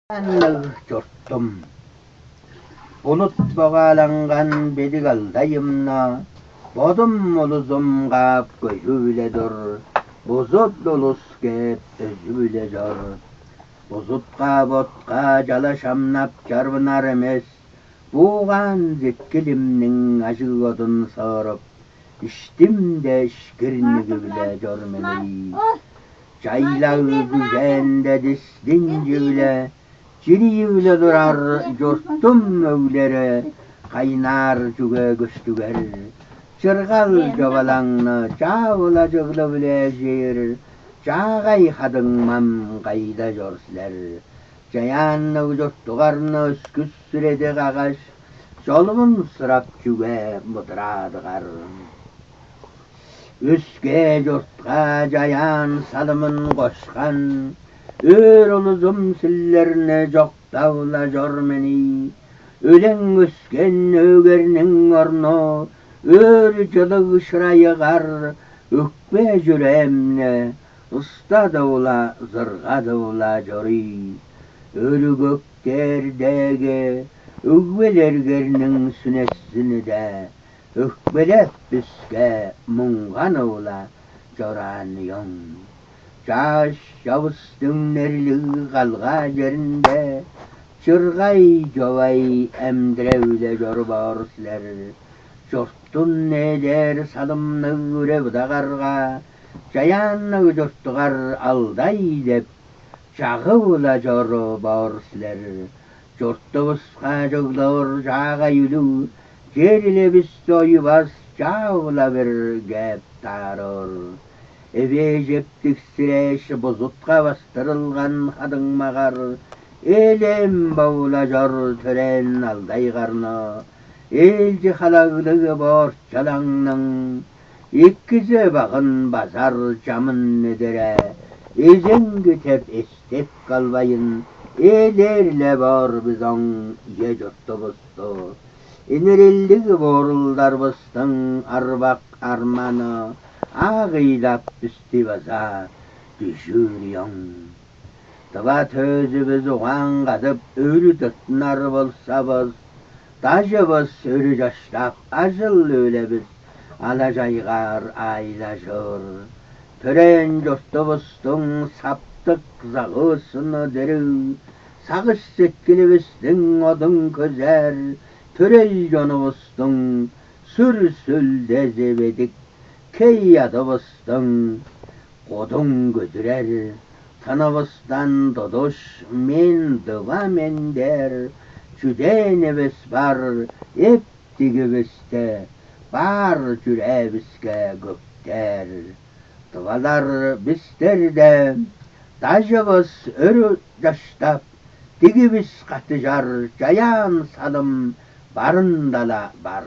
жұрттым, бұлыт боғаланған бедік алдайымна, бодым ұлызым қап көйүле тұр, бұзыт ұлыс кеп өзүле жор. Бұзытқа ботқа жала шамнап жарбынар емес, буған зеткелімнің ажы одын сарып, іштімде ішкірнігі біле жор мені. Жайлағы дүзенде дістін жүле, жириюле тұрар жұрттым өулері, қайнар жүге күштігер. Чырғал жабалаңны жаула жығлы біле жер, жағай қадыңмам қайда жорсілер. Жаянны жұрттығарны үскіс сүреді қағаш, жолымын сұрап жүге мұдырады қар. Өске жұртқа жаян салымын қошқан, өр ұлызым сіллеріне жоқтаула жор мені. Өлең өскен өгернің орны, өр жылық шырайы қар, өкпе жүремне, ұстадаула, зырғадаула жори. Өлі көктердегі өгвелергернің сүнесіні де, өкпелеп бізге мұңған аула жораныйың. Жаш жауыстың нерлігі қалға жерінде, чырғай жауай әмдіреуле жор барсылар. Жұрттың недер салымны үре бұдағарға, жаянны жұрттығар алдай деп, жағыула жоры барсылар. Жұрттығысқа жығлар жаға үлі, жеріле біз ойыбас жаула бір гәп тарыр. Эве жептік сіреш бұзытқа бастырылған қадың мағар, елем баула жор түрен алдай қарны. Елжі қалағылығы бар жалаңның, еккізі бағын базар жамын недері. Езенгі теп естеп қалбайын, елерле бар бізің е жұртты бұсты. Енерелдігі борылдар бұстың арбақ арманы, ағилап түсті база düşürüyon. Tıva tözümüz oğan qadıp ölü tıtnar bolsabız, dajыбыз ölü jaşlap ajıl ölebiz, alajaygar aylaşır. Tören jurtubuzдің saptık zağısını deri, sağış setkilibizдің odun közer, törel jonubuzдің sür-sülde zebedik, key adыбыздың Qodun götürer, tanıbızdan doduş men dıva mender, cüdenimiz var, eptigimizde, var cürebizge gökter. Dıvalar bizlerde, dajımız örü jaştap, digimiz katıjar, jayan salım barındala bar.